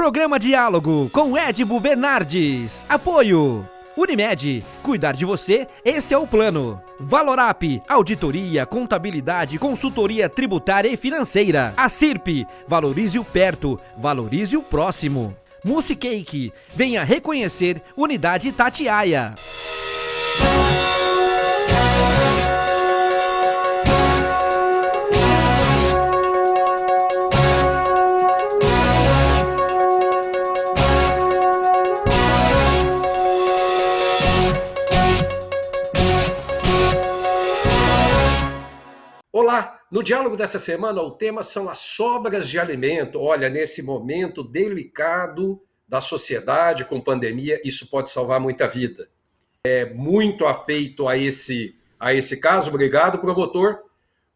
Programa Diálogo com Edibo Bernardes. Apoio Unimed, cuidar de você, esse é o plano. Valorap, auditoria, contabilidade, consultoria tributária e financeira. Acirp, valorize o perto, valorize o próximo. Musicake, venha reconhecer Unidade Itatiaia. Olá! No diálogo dessa semana, o tema são as sobras de alimento. Olha, nesse momento delicado da sociedade, com pandemia, isso pode salvar muita vida. É muito afeito a esse caso. Obrigado, promotor.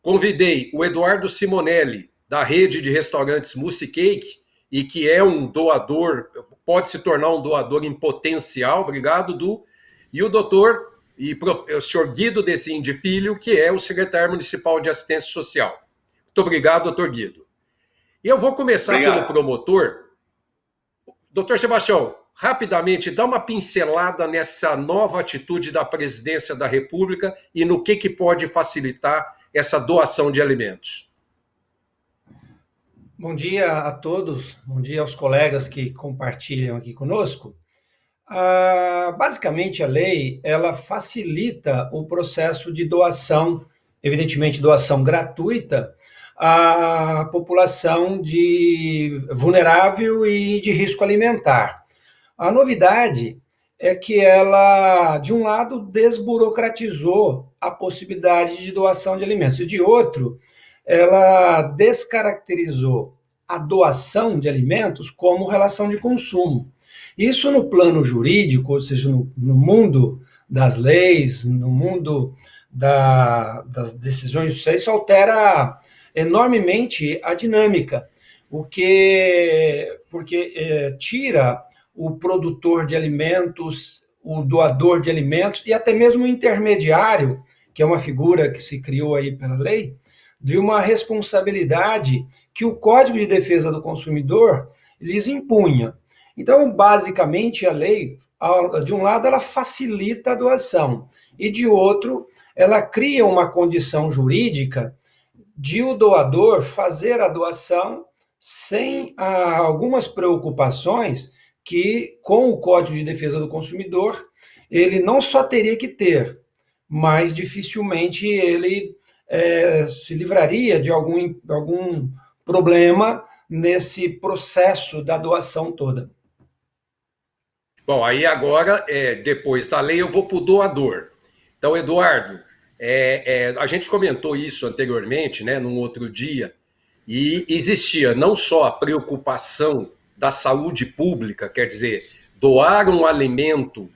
Convidei o Eduardo Simonelli, da rede de restaurantes Musicake, e que é um doador, pode se tornar um doador em potencial. Obrigado, Du. E o doutor o senhor Guido Desim Filho, que é o secretário municipal de assistência social. Muito obrigado, doutor Guido. E eu vou começar pelo promotor. Doutor Sebastião, rapidamente, dá uma pincelada nessa nova atitude da presidência da República e no que pode facilitar essa doação de alimentos. Bom dia a todos, bom dia aos colegas que compartilham aqui conosco. Basicamente, a lei ela facilita o processo de doação, evidentemente doação gratuita, à população vulnerável e de risco alimentar. A novidade é que ela, de um lado, desburocratizou a possibilidade de doação de alimentos, e de outro, ela descaracterizou a doação de alimentos como relação de consumo. Isso no plano jurídico, ou seja, no mundo das leis, no mundo das decisões judiciais, isso altera enormemente a dinâmica, porque tira o produtor de alimentos, o doador de alimentos e até mesmo o intermediário, que é uma figura que se criou aí pela lei, de uma responsabilidade que o Código de Defesa do Consumidor lhes impunha. Então, basicamente, a lei, de um lado, ela facilita a doação, e de outro, ela cria uma condição jurídica de o doador fazer a doação sem algumas preocupações que, com o Código de Defesa do Consumidor, ele não só teria que ter, mas dificilmente ele se livraria de algum problema nesse processo da doação toda. Bom, aí agora, depois da lei, eu vou para o doador. Então, Eduardo, a gente comentou isso anteriormente, né, num outro dia, e existia não só a preocupação da saúde pública, quer dizer, doar um alimento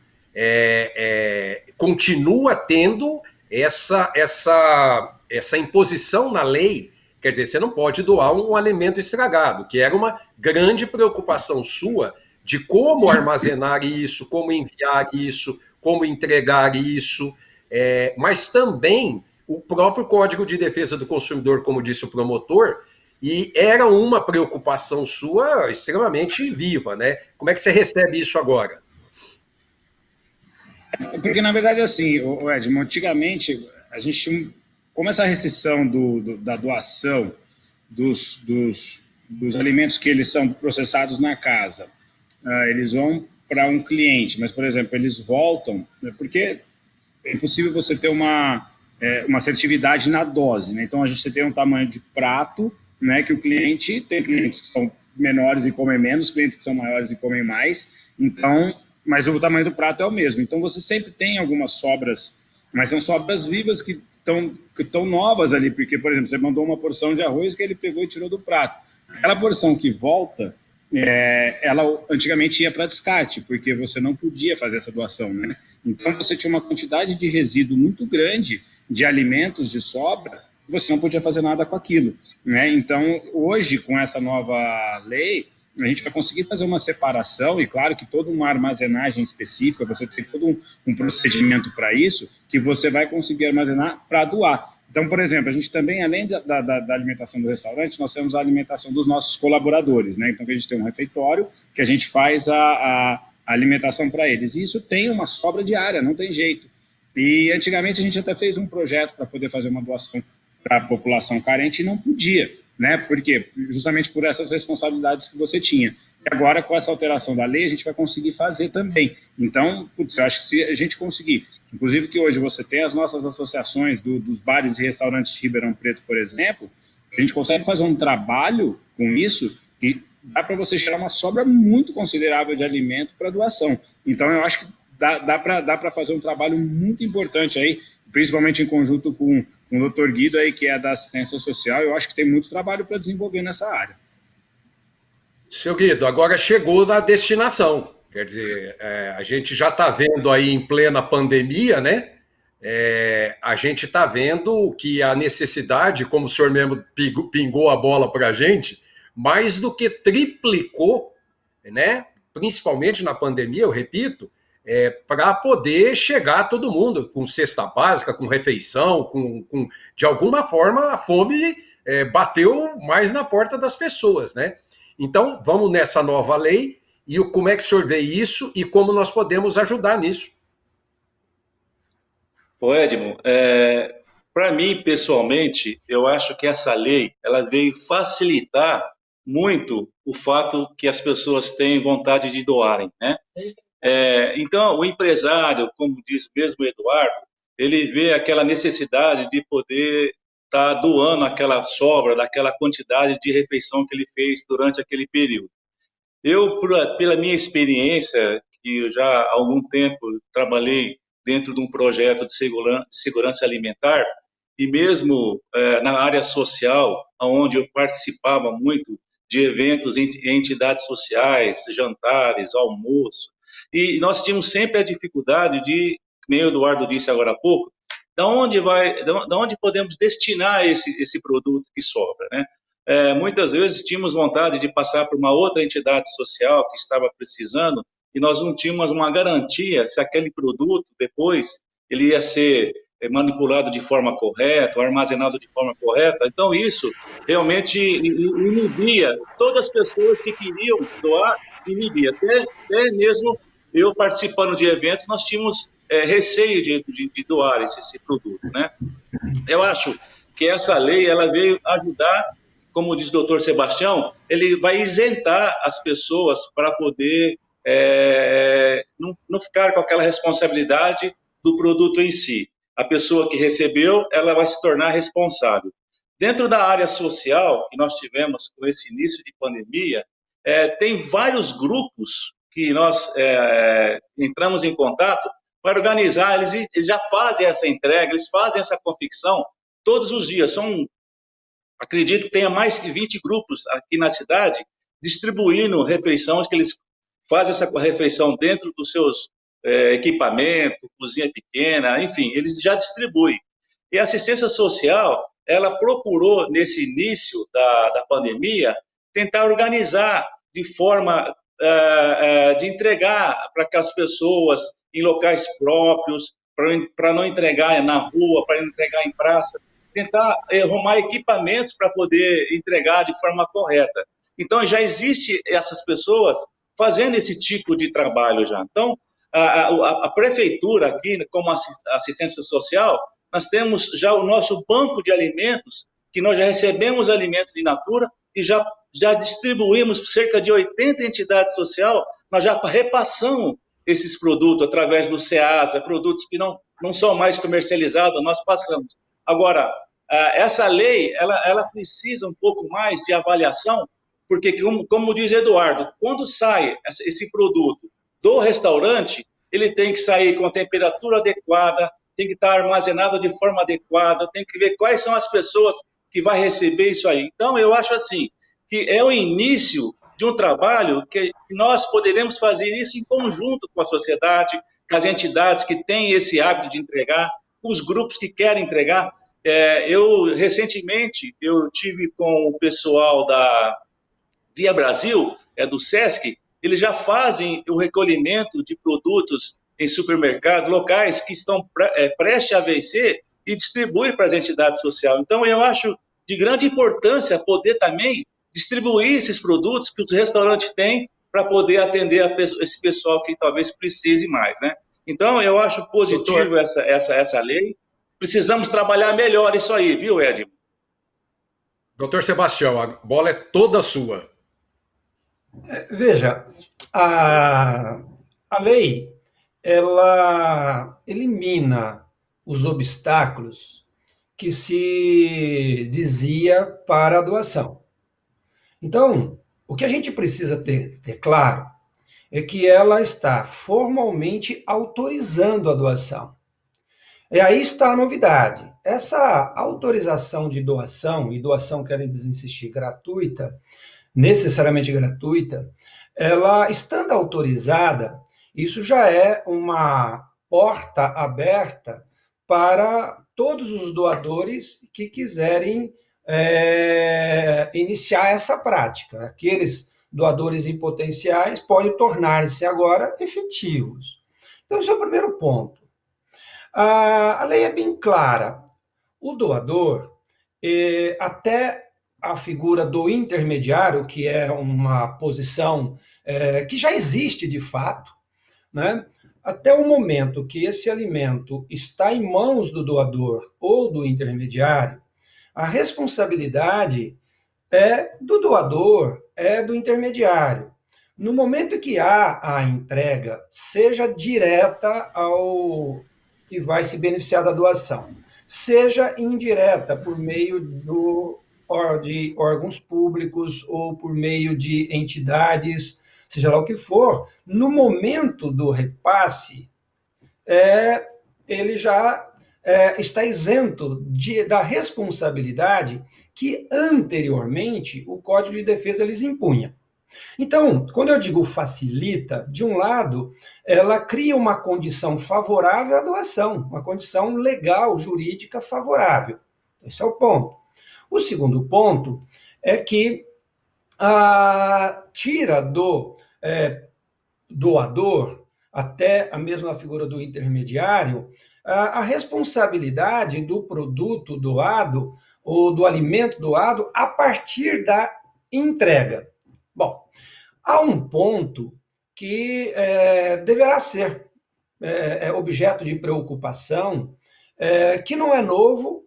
continua tendo essa imposição na lei, quer dizer, você não pode doar um alimento estragado, que era uma grande preocupação sua, de como armazenar isso, como enviar isso, como entregar isso, mas também o próprio Código de Defesa do Consumidor, como disse o promotor, e era uma preocupação sua extremamente viva, né? Como é que você recebe isso agora? Porque, na verdade, assim, Edmo, antigamente, a gente tinha, como essa restrição da doação dos alimentos que eles são processados na casa, eles vão para um cliente, mas, por exemplo, eles voltam, né, porque é impossível você ter uma assertividade na dose, né? Então, você tem um tamanho de prato, né, que o cliente, tem clientes que são menores e comem menos, clientes que são maiores e comem mais, então, mas o tamanho do prato é o mesmo. Então, você sempre tem algumas sobras, mas são sobras vivas que estão novas ali, porque, por exemplo, você mandou uma porção de arroz que ele pegou e tirou do prato. Aquela porção que volta, ela antigamente ia para descarte, porque você não podia fazer essa doação, né? Então você tinha uma quantidade de resíduo muito grande de alimentos de sobra, você não podia fazer nada com aquilo, né? Então hoje, com essa nova lei, a gente vai conseguir fazer uma separação, e claro que toda uma armazenagem específica, você tem todo um procedimento para isso, que você vai conseguir armazenar para doar. Então, por exemplo, a gente também, além da alimentação do restaurante, nós temos a alimentação dos nossos colaboradores, né? Então, a gente tem um refeitório que a gente faz a alimentação para eles. E isso tem uma sobra diária, não tem jeito. E antigamente a gente até fez um projeto para poder fazer uma doação para a população carente e não podia, né? Por quê? Justamente por essas responsabilidades que você tinha. E agora, com essa alteração da lei, a gente vai conseguir fazer também. Então, putz, eu acho que se a gente conseguir, inclusive que hoje você tem as nossas associações dos bares e restaurantes de Ribeirão Preto, por exemplo, a gente consegue fazer um trabalho com isso que dá para você gerar uma sobra muito considerável de alimento para doação. Então, eu acho que dá para fazer um trabalho muito importante aí, principalmente em conjunto com o Dr. Guido aí, que é da assistência social. Eu acho que tem muito trabalho para desenvolver nessa área. Seu Guido, agora chegou na destinação. Quer dizer, a gente já está vendo aí em plena pandemia, né? A gente está vendo que a necessidade, como o senhor mesmo pingou a bola para a gente, mais do que triplicou, né? Principalmente na pandemia, eu repito, para poder chegar a todo mundo com cesta básica, com refeição, de alguma forma a fome bateu mais na porta das pessoas, né? Então, vamos nessa nova lei e como é que o senhor vê isso e como nós podemos ajudar nisso. Ô Edmo, para mim, pessoalmente, eu acho que essa lei ela veio facilitar muito o fato que as pessoas têm vontade de doarem, né? Então, o empresário, como diz mesmo o Eduardo, ele vê aquela necessidade de poder estar doando aquela sobra, daquela quantidade de refeição que ele fez durante aquele período. Eu, pela minha experiência, que eu já há algum tempo trabalhei dentro de um projeto de segurança alimentar, e mesmo na área social, onde eu participava muito de eventos em entidades sociais, jantares, almoço, e nós tínhamos sempre a dificuldade de, nem o Eduardo disse agora há pouco, da onde podemos destinar esse produto que sobra, né? Muitas vezes tínhamos vontade de passar por uma outra entidade social que estava precisando e nós não tínhamos uma garantia se aquele produto depois ele ia ser manipulado de forma correta, armazenado de forma correta. Então isso realmente inibia todas as pessoas que queriam doar, inibia. Até mesmo eu participando de eventos, nós tínhamos receio de doar esse produto, né? Eu acho que essa lei ela veio ajudar, como diz o doutor Sebastião, ele vai isentar as pessoas para poder não ficar com aquela responsabilidade do produto em si. A pessoa que recebeu, ela vai se tornar responsável. Dentro da área social que nós tivemos com esse início de pandemia, tem vários grupos que nós entramos em contato para organizar, eles já fazem essa entrega, eles fazem essa confecção todos os dias. Acredito que tenha mais de 20 grupos aqui na cidade distribuindo refeição, que eles fazem essa refeição dentro dos seus equipamentos, cozinha pequena, enfim, eles já distribuem. E a assistência social, ela procurou, nesse início da pandemia, tentar organizar de forma de entregar para aquelas pessoas em locais próprios, para não entregar na rua, para entregar em praça, tentar arrumar equipamentos para poder entregar de forma correta. Então, já existe essas pessoas fazendo esse tipo de trabalho já. Então, a prefeitura aqui, como assistência social, nós temos já o nosso banco de alimentos, que nós já recebemos alimentos de natura e já distribuímos cerca de 80 entidades sociais, nós já repassamos esses produtos através do SEASA, produtos que não são mais comercializados, nós passamos. Agora, essa lei, ela precisa um pouco mais de avaliação, porque, como diz Eduardo, quando sai esse produto do restaurante, ele tem que sair com a temperatura adequada, tem que estar armazenado de forma adequada, tem que ver quais são as pessoas que vai receber isso aí. Então, eu acho assim, que é o início de um trabalho que nós poderemos fazer isso em conjunto com a sociedade, com as entidades que têm esse hábito de entregar, com os grupos que querem entregar. Recentemente, eu tive com o pessoal da Via Brasil, do SESC, eles já fazem o recolhimento de produtos em supermercados, locais que estão prestes a vencer, e distribui para as entidades sociais. Então, eu acho de grande importância poder também distribuir esses produtos que os restaurantes têm para poder atender esse pessoal que talvez precise mais, né? Então, eu acho positivo essa lei. Precisamos trabalhar melhor isso aí, viu, Edmo? Doutor Sebastião, a bola é toda sua. Veja, a lei, ela elimina os obstáculos que se dizia para a doação. Então, o que a gente precisa ter claro é que ela está formalmente autorizando a doação. E aí está a novidade. Essa autorização de doação, e doação, querem insistir, gratuita, necessariamente gratuita, ela estando autorizada, isso já é uma porta aberta para todos os doadores que quiserem iniciar essa prática. Aqueles doadores em potenciais podem tornar-se agora efetivos. Então, esse é o primeiro ponto. A lei é bem clara. O doador, até a figura do intermediário, que é uma posição que já existe de fato, né? Até o momento que esse alimento está em mãos do doador ou do intermediário, a responsabilidade é do doador, é do intermediário. No momento que há a entrega, seja direta ao que vai se beneficiar da doação, seja indireta por meio de órgãos públicos ou por meio de entidades, seja lá o que for, no momento do repasse, ele já está isento da responsabilidade que anteriormente o Código de Defesa lhes impunha. Então, quando eu digo facilita, de um lado, ela cria uma condição favorável à doação, uma condição legal, jurídica favorável. Esse é o ponto. O segundo ponto é que tira do doador, até a mesma figura do intermediário, a responsabilidade do produto doado ou do alimento doado a partir da entrega. Bom, há um ponto que deverá ser objeto de preocupação, que não é novo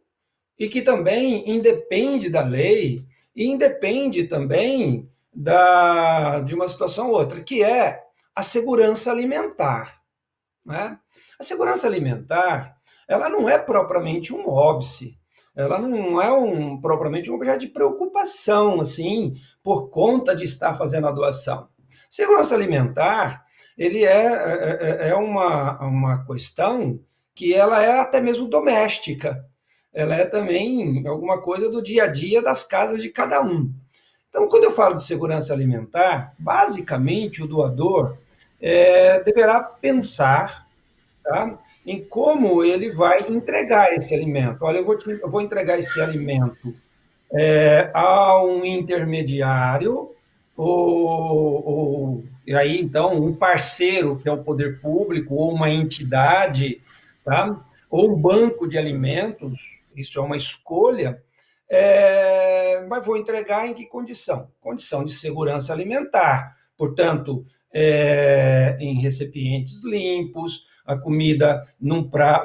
e que também independe da lei e independe também de uma situação ou outra, que é a segurança alimentar, né? A segurança alimentar, ela não é propriamente um óbice, ela não é propriamente um objeto de preocupação, assim, por conta de estar fazendo a doação. Segurança alimentar, ele é uma questão que ela é até mesmo doméstica, ela é também alguma coisa do dia a dia das casas de cada um. Então, quando eu falo de segurança alimentar, basicamente o doador deverá pensar, tá, em como ele vai entregar esse alimento. Olha, eu vou entregar esse alimento a um intermediário, e aí, então, um parceiro, que é o poder público, ou uma entidade, tá, ou um banco de alimentos, isso é uma escolha, mas vou entregar em que condição? Condição de segurança alimentar, portanto, em recipientes limpos, a comida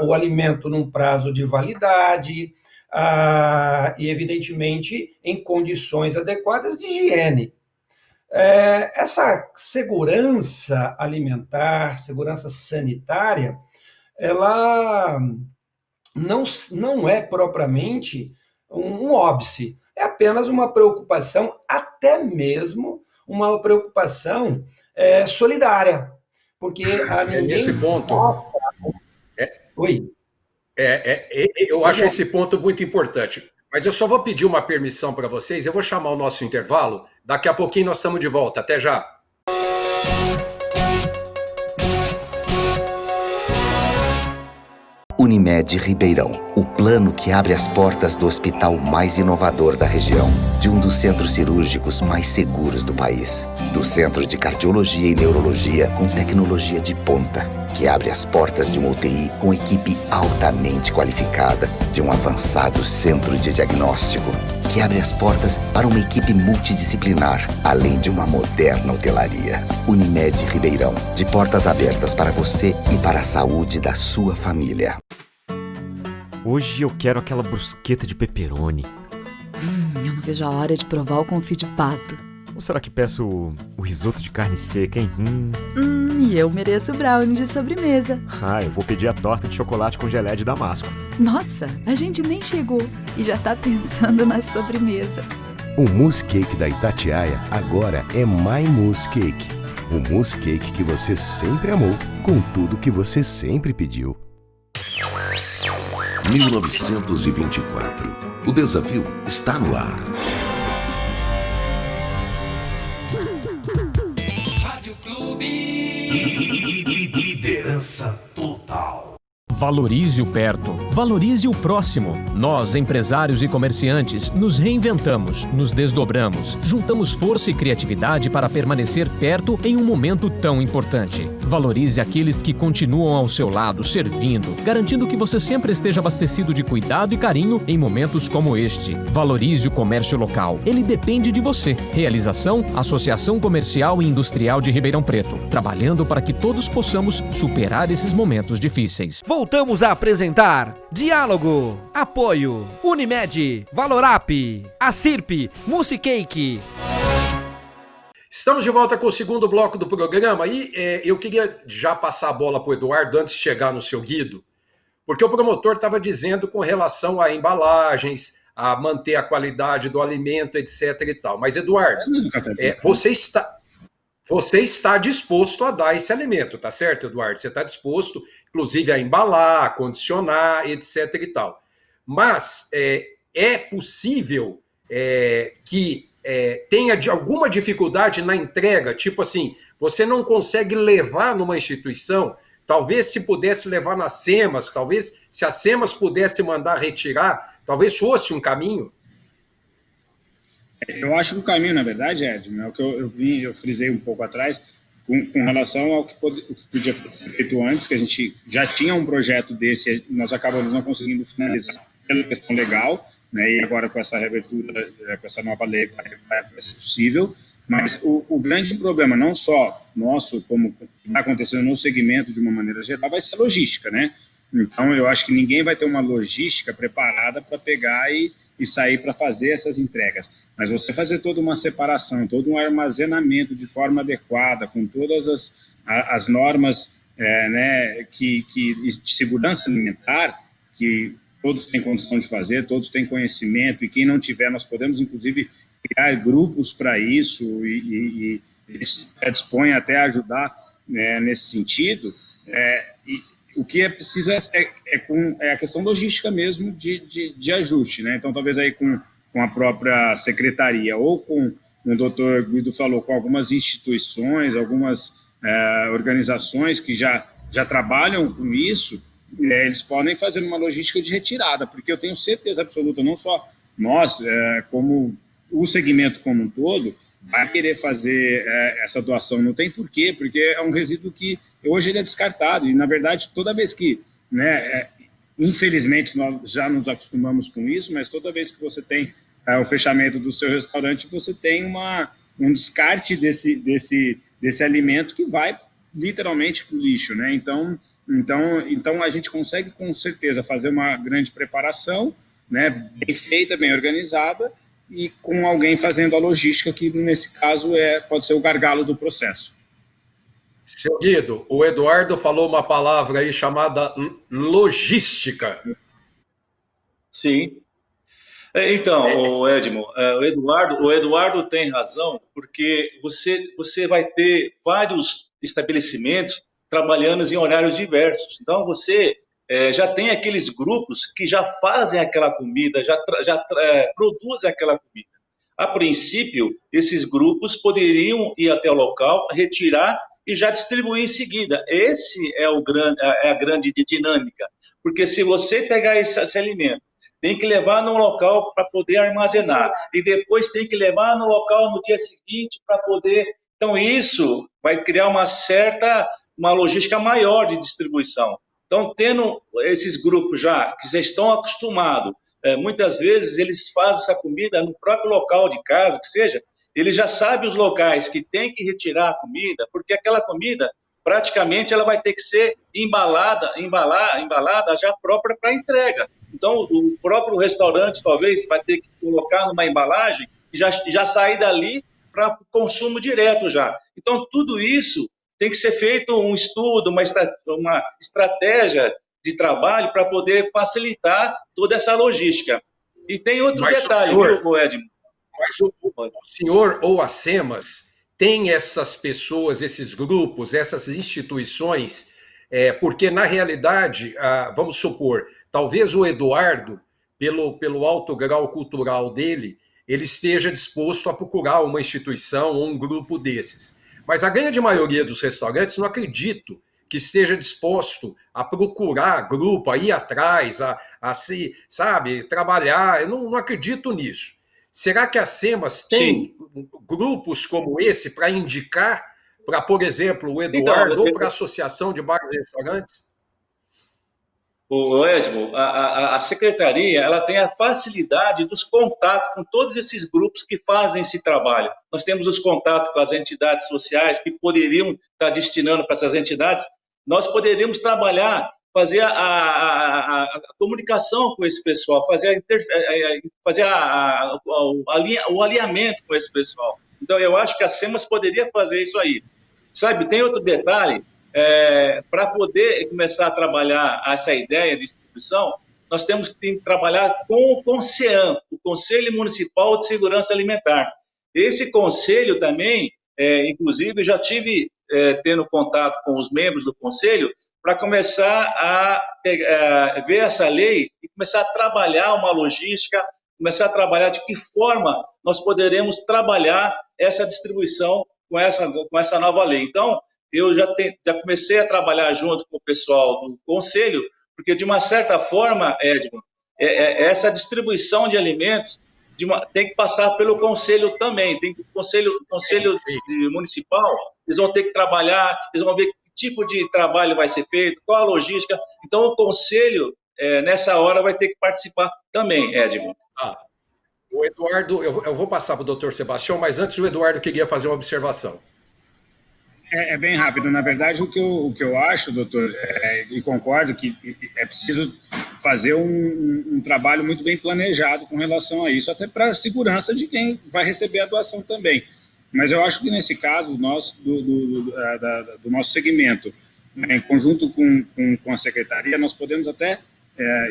o alimento num prazo de validade, e, evidentemente, em condições adequadas de higiene. Essa segurança alimentar, segurança sanitária, ela não é propriamente um óbice, é apenas uma preocupação, até mesmo uma preocupação solidária, porque a ninguém... Nesse ponto... Oi? Eu acho esse ponto muito importante, mas eu só vou pedir uma permissão para vocês, eu vou chamar o nosso intervalo, daqui a pouquinho nós estamos de volta, até já. Unimed Ribeirão, o plano que abre as portas do hospital mais inovador da região, de um dos centros cirúrgicos mais seguros do país, do Centro de Cardiologia e Neurologia com tecnologia de ponta, que abre as portas de uma UTI com equipe altamente qualificada, de um avançado centro de diagnóstico, que abre as portas para uma equipe multidisciplinar, além de uma moderna hotelaria. Unimed Ribeirão, de portas abertas para você e para a saúde da sua família. Hoje eu quero aquela brusqueta de pepperoni. Eu não vejo a hora de provar o confit de pato. Ou será que peço o risoto de carne seca, hein? E eu mereço brownie de sobremesa. Eu vou pedir a torta de chocolate com geleia de damasco. Nossa, a gente nem chegou e já tá pensando na sobremesa. O mousse cake da Itatiaia agora é My Mousse Cake. O mousse cake que você sempre amou, com tudo que você sempre pediu. 1924. O desafio está no ar. Liderança total. Valorize o perto, valorize o próximo. Nós, empresários e comerciantes, nos reinventamos, nos desdobramos, juntamos força e criatividade para permanecer perto em um momento tão importante. Valorize aqueles que continuam ao seu lado, servindo, garantindo que você sempre esteja abastecido de cuidado e carinho em momentos como este. Valorize o comércio local. Ele depende de você. Realização: Associação Comercial e Industrial de Ribeirão Preto, trabalhando para que todos possamos superar esses momentos difíceis. Voltamos a apresentar Diálogo, Apoio, Unimed, Valorap, Acirp, Mousse Cake. Estamos de volta com o segundo bloco do programa e eu queria já passar a bola para o Eduardo antes de chegar no seu Guido, porque o promotor estava dizendo com relação a embalagens, a manter a qualidade do alimento, etc. e tal. Mas, Eduardo, você está disposto a dar esse alimento, tá certo, Eduardo? Você está disposto, inclusive, a embalar, a condicionar, etc. e tal. Mas é possível que tenha alguma dificuldade na entrega, tipo assim, você não consegue levar numa instituição, talvez se pudesse levar nas SEMAS, talvez se a SEMAS pudesse mandar retirar, talvez fosse um caminho? Eu acho que o caminho, na verdade, Edmo, é o que eu frisei um pouco atrás, com relação ao que podia ser feito antes, que a gente já tinha um projeto desse, nós acabamos não conseguindo finalizar pela questão legal, né, e agora com essa reabertura, com essa nova lei, vai ser possível. Mas o grande problema, não só nosso, como está acontecendo no segmento de uma maneira geral, vai ser a logística, né? Então, eu acho que ninguém vai ter uma logística preparada para pegar e sair para fazer essas entregas. Mas você fazer toda uma separação, todo um armazenamento de forma adequada, com todas as normas né, de segurança alimentar, que todos têm condição de fazer, todos têm conhecimento, e quem não tiver, nós podemos, inclusive, criar grupos para isso e eles dispõem até a ajudar nesse sentido. O que é preciso é a questão logística mesmo de ajuste, né? Então, talvez aí com a própria secretaria ou com o doutor Guido falou, com algumas instituições, algumas organizações que já trabalham com isso, eles podem fazer uma logística de retirada, porque eu tenho certeza absoluta, não só nós, como o segmento como um todo, vai querer fazer essa doação. Não tem porquê, porque é um resíduo que hoje ele é descartado. E, na verdade, toda vez que, infelizmente, nós já nos acostumamos com isso, mas toda vez que você tem o fechamento do seu restaurante, você tem um descarte desse alimento que vai literalmente para o lixo, né? Então, a gente consegue, com certeza, fazer uma grande preparação, né, bem feita, bem organizada, e com alguém fazendo a logística, que nesse caso pode ser o gargalo do processo. Seu Guido, o Eduardo falou uma palavra aí chamada logística. Sim. Então, Edmo, o Eduardo tem razão, porque você vai ter vários estabelecimentos trabalhando em horários diversos. Então, você já tem aqueles grupos que já fazem aquela comida, já produzem aquela comida. A princípio, esses grupos poderiam ir até o local, retirar e já distribuir em seguida. Esse é a grande dinâmica. Porque se você pegar esse alimento, tem que levar no local para poder armazenar, e depois tem que levar no local no dia seguinte para poder... Então, isso vai criar uma certa uma logística maior de distribuição. Então, tendo esses grupos já que já estão acostumados, muitas vezes eles fazem essa comida no próprio local de casa, que seja, ele já sabe os locais que tem que retirar a comida, porque aquela comida, praticamente, ela vai ter que ser embalada já própria para entrega. Então, o próprio restaurante, talvez, vai ter que colocar numa embalagem e já sair dali para consumo direto já. Então, tudo isso tem que ser feito um estudo, uma estratégia de trabalho para poder facilitar toda essa logística. E tem outro detalhe, viu, Edmo? Mas o senhor ou a SEMAS tem essas pessoas, esses grupos, essas instituições, porque, na realidade, vamos supor, talvez o Eduardo, pelo alto grau cultural dele, ele esteja disposto a procurar uma instituição ou um grupo desses. Mas a grande maioria dos restaurantes, não acredito que esteja disposto a procurar grupo, a ir atrás, a se, sabe, trabalhar. Eu não acredito nisso. Será que a SEMAS tem grupos como esse para indicar para, por exemplo, o Eduardo ou para a Associação de Bares e Restaurantes? O Edmo, a secretaria ela tem a facilidade dos contatos com todos esses grupos que fazem esse trabalho. Nós temos os contatos com as entidades sociais que poderiam estar destinando para essas entidades. Nós poderíamos trabalhar, fazer a comunicação com esse pessoal, fazer o alinhamento com esse pessoal. Então, eu acho que a SEMAS poderia fazer isso aí. Sabe, tem outro detalhe, para poder começar a trabalhar essa ideia de distribuição, nós temos que trabalhar com o CONSEAM, o Conselho Municipal de Segurança Alimentar. Esse conselho também, inclusive, já tive tendo contato com os membros do conselho, para começar a ver essa lei e começar a trabalhar uma logística, começar a trabalhar de que forma nós poderemos trabalhar essa distribuição com essa nova lei. Então, eu já comecei a trabalhar junto com o pessoal do conselho, porque, de uma certa forma, Edmo, essa distribuição de alimentos tem que passar pelo conselho também. Tem conselho municipal, eles vão ter que trabalhar, eles vão ver que tipo de trabalho vai ser feito, qual a logística. Então, o conselho, nessa hora, vai ter que participar também, Edmo. O Eduardo, eu vou passar para o doutor Sebastião, mas antes o Eduardo queria fazer uma observação. É bem rápido. Na verdade, o que eu acho, doutor, e concordo que é preciso fazer um trabalho muito bem planejado com relação a isso, até para a segurança de quem vai receber a doação também. Mas eu acho que, nesse caso, do nosso segmento, em conjunto com a secretaria, nós podemos até,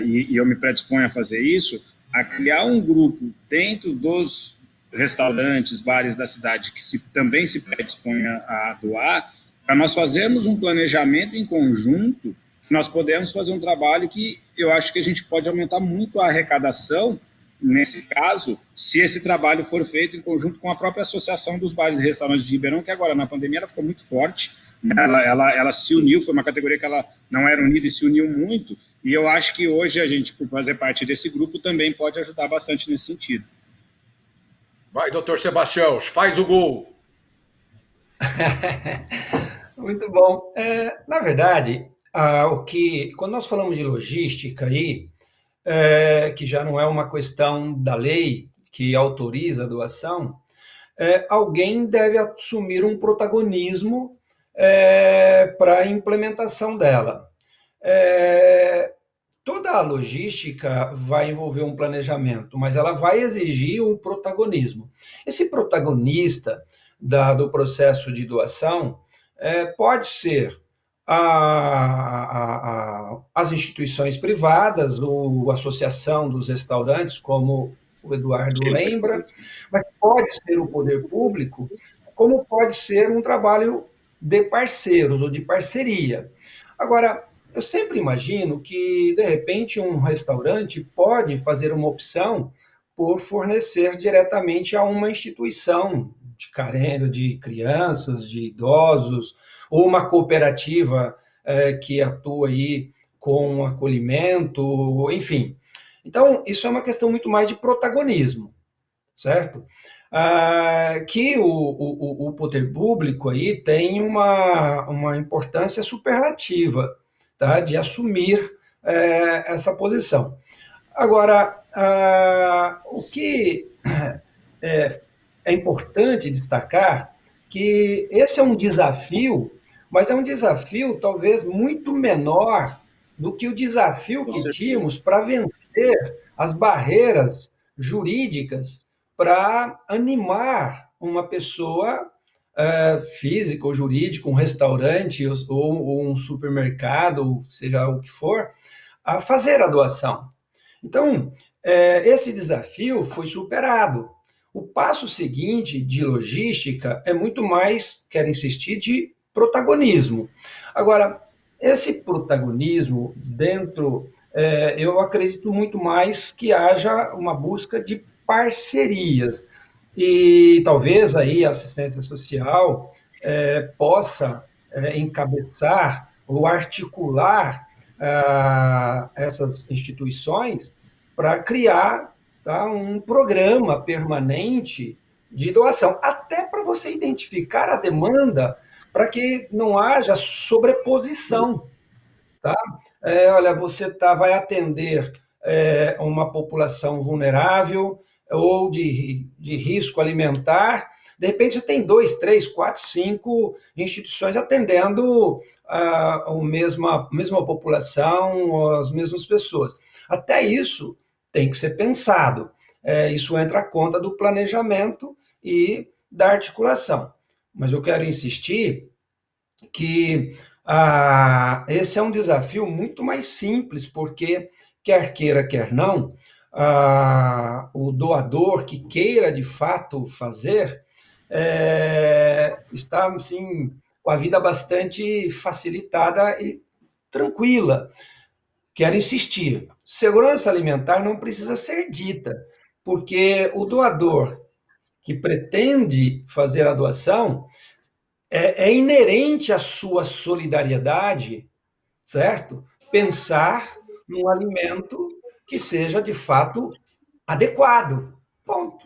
e eu me predisponho a fazer isso, a criar um grupo dentro dos restaurantes, bares da cidade que também se predisponha a doar, para nós fazermos um planejamento em conjunto, nós podemos fazer um trabalho que eu acho que a gente pode aumentar muito a arrecadação, nesse caso, se esse trabalho for feito em conjunto com a própria Associação dos Bares e Restaurantes de Ribeirão, que agora, na pandemia, ela ficou muito forte, ela se uniu, foi uma categoria que ela não era unida e se uniu muito, e eu acho que hoje a gente, por fazer parte desse grupo, também pode ajudar bastante nesse sentido. Vai, doutor Sebastião, faz o gol. Muito bom. Na verdade, quando nós falamos de logística aí, que já não é uma questão da lei que autoriza a doação, alguém deve assumir um protagonismo para a implementação dela. Toda a logística vai envolver um planejamento, mas ela vai exigir um protagonismo. Esse protagonista do processo de doação pode ser as instituições privadas, ou a associação dos restaurantes, como o Eduardo lembra, mas pode ser o poder público, como pode ser um trabalho de parceiros ou de parceria. Agora, eu sempre imagino que, de repente, um restaurante pode fazer uma opção por fornecer diretamente a uma instituição de crianças, de idosos, ou uma cooperativa que atua aí com acolhimento, enfim. Então, isso é uma questão muito mais de protagonismo, certo? que o poder público aí tem uma importância superlativa, tá, de assumir essa posição. Agora, o que é importante destacar que esse é um desafio, mas é um desafio talvez muito menor do que o desafio que tínhamos para vencer as barreiras jurídicas para animar uma pessoa física ou jurídica, um restaurante ou um supermercado, seja o que for, a fazer a doação. Então, esse desafio foi superado. O passo seguinte de logística é muito mais, quero insistir, de protagonismo. Agora, esse protagonismo dentro, eu acredito muito mais que haja uma busca de parcerias. E talvez aí a assistência social possa encabeçar ou articular essas instituições para criar, tá, um programa permanente de doação, até para você identificar a demanda, para que não haja sobreposição. Tá? Olha, você vai atender uma população vulnerável ou de risco alimentar, de repente você tem 2, 3, 4, 5 instituições atendendo a mesma população, as mesmas pessoas. Até isso tem que ser pensado. Isso entra à conta do planejamento e da articulação. Mas eu quero insistir que esse é um desafio muito mais simples, porque, quer queira, quer não, o doador que queira, de fato, fazer, está, assim, com a vida bastante facilitada e tranquila. Quero insistir, segurança alimentar não precisa ser dita, porque o doador que pretende fazer a doação é inerente à sua solidariedade, certo? Pensar num alimento que seja, de fato, adequado. Ponto.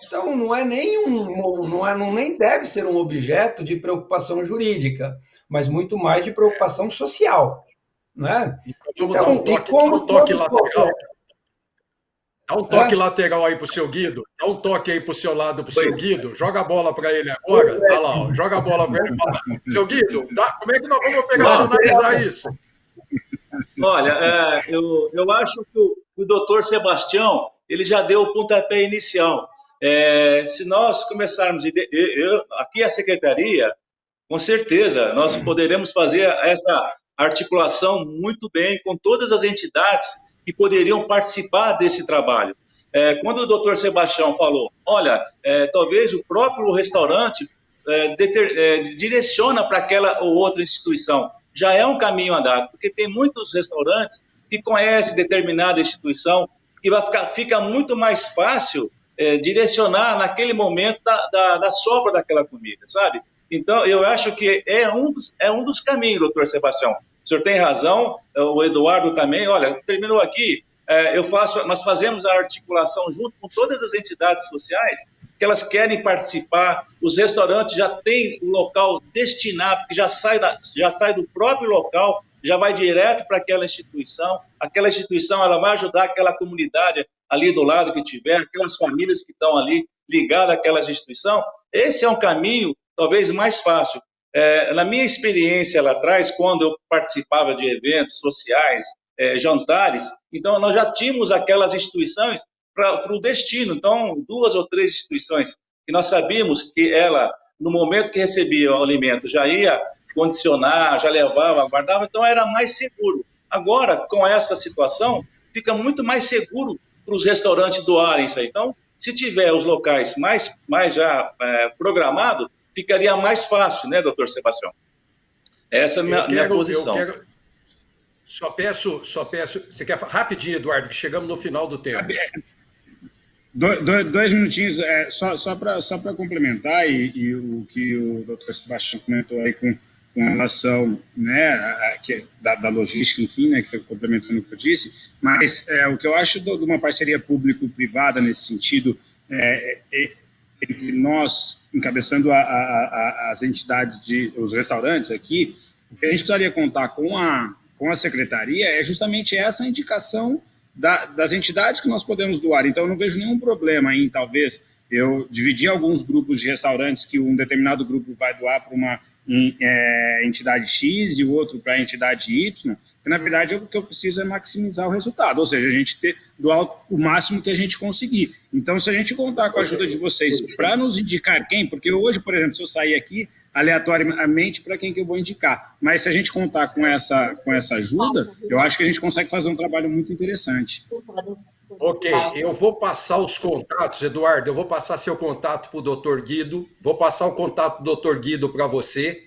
Então, não é nem deve ser um objeto de preocupação jurídica, mas muito mais de preocupação social. Né? Vamos dar um toque lateral. Dá um toque lateral aí pro seu Guido. Dá um toque aí pro seu lado, pro seu Guido. Joga a bola para ele agora. Olha lá, ó. Joga a bola para ele. Seu Guido, como é que nós vamos operacionalizar isso? Olha, eu acho que o doutor Sebastião ele já deu o pontapé inicial. Se nós começarmos... aqui a secretaria, com certeza, nós poderemos fazer essa articulação muito bem com todas as entidades que poderiam participar desse trabalho. Quando o doutor Sebastião falou, olha, talvez o próprio restaurante direciona para aquela ou outra instituição, já é um caminho andado, porque tem muitos restaurantes que conhecem determinada instituição, que fica muito mais fácil direcionar naquele momento da sobra daquela comida, sabe? Então, eu acho que é um dos caminhos, doutor Sebastião. O senhor tem razão, o Eduardo também. Olha, terminou aqui, nós fazemos a articulação junto com todas as entidades sociais, que elas querem participar, os restaurantes já têm o local destinado, que já sai do próprio local, já vai direto para aquela instituição ela vai ajudar aquela comunidade ali do lado que tiver, aquelas famílias que estão ali ligadas àquela instituição. Esse é um caminho talvez mais fácil. Na minha experiência lá atrás, quando eu participava de eventos sociais, jantares, então nós já tínhamos aquelas instituições para o destino. Então, 2 ou 3 instituições que nós sabíamos que ela, no momento que recebia o alimento, já ia condicionar, já levava, guardava, então era mais seguro. Agora, com essa situação, fica muito mais seguro para os restaurantes doarem isso aí. Então, se tiver os locais mais já programados, ficaria mais fácil, né, doutor Sebastião? Essa é a minha posição. Só peço, você quer rapidinho, Eduardo, que chegamos no final do tempo. 2 minutinhos, só para complementar, e o que o doutor Sebastião comentou aí com relação, né, da logística, enfim, né, que complementando o que eu disse, mas o que eu acho de uma parceria público-privada nesse sentido, entre nós, encabeçando as entidades, os restaurantes aqui, o que a gente precisaria contar com a secretaria é justamente essa indicação das entidades que nós podemos doar. Então, eu não vejo nenhum problema em, talvez, eu dividir alguns grupos de restaurantes que um determinado grupo vai doar para uma entidade X e o outro para a entidade Y, que, na verdade, o que eu preciso é maximizar o resultado, ou seja, a gente doar o máximo que a gente conseguir. Então, se a gente contar com a ajuda de vocês para nos indicar quem, porque hoje, por exemplo, se eu sair aqui, aleatoriamente para quem que eu vou indicar. Mas se a gente contar com essa ajuda, eu acho que a gente consegue fazer um trabalho muito interessante. Ok, eu vou passar os contatos, Eduardo, eu vou passar seu contato para o Dr. Guido, vou passar o contato do Dr. Guido para você,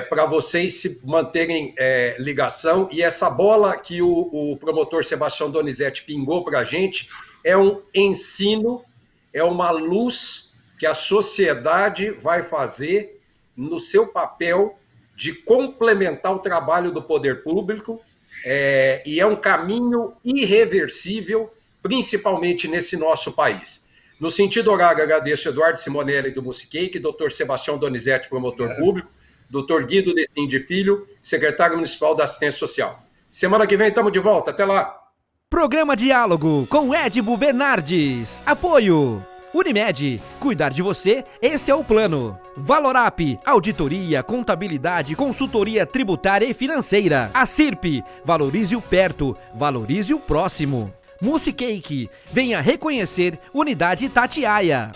para vocês se manterem ligação, e essa bola que o promotor Sebastião Donizete pingou para a gente é um ensino, é uma luz que a sociedade vai fazer no seu papel de complementar o trabalho do poder público, e é um caminho irreversível, principalmente nesse nosso país. No sentido horário, agradeço Eduardo Simonelli do Musicake, Dr. Sebastião Donizete, promotor público, Dr. Guido Decinde Filho, secretário municipal da Assistência Social. Semana que vem estamos de volta, até lá. Programa Diálogo com Edibo Bernardes. Apoio Unimed, cuidar de você, esse é o plano. Valorap, auditoria, contabilidade, consultoria tributária e financeira. A CIRP, valorize o perto, valorize o próximo. Musicake, venha reconhecer Unidade Itatiaia.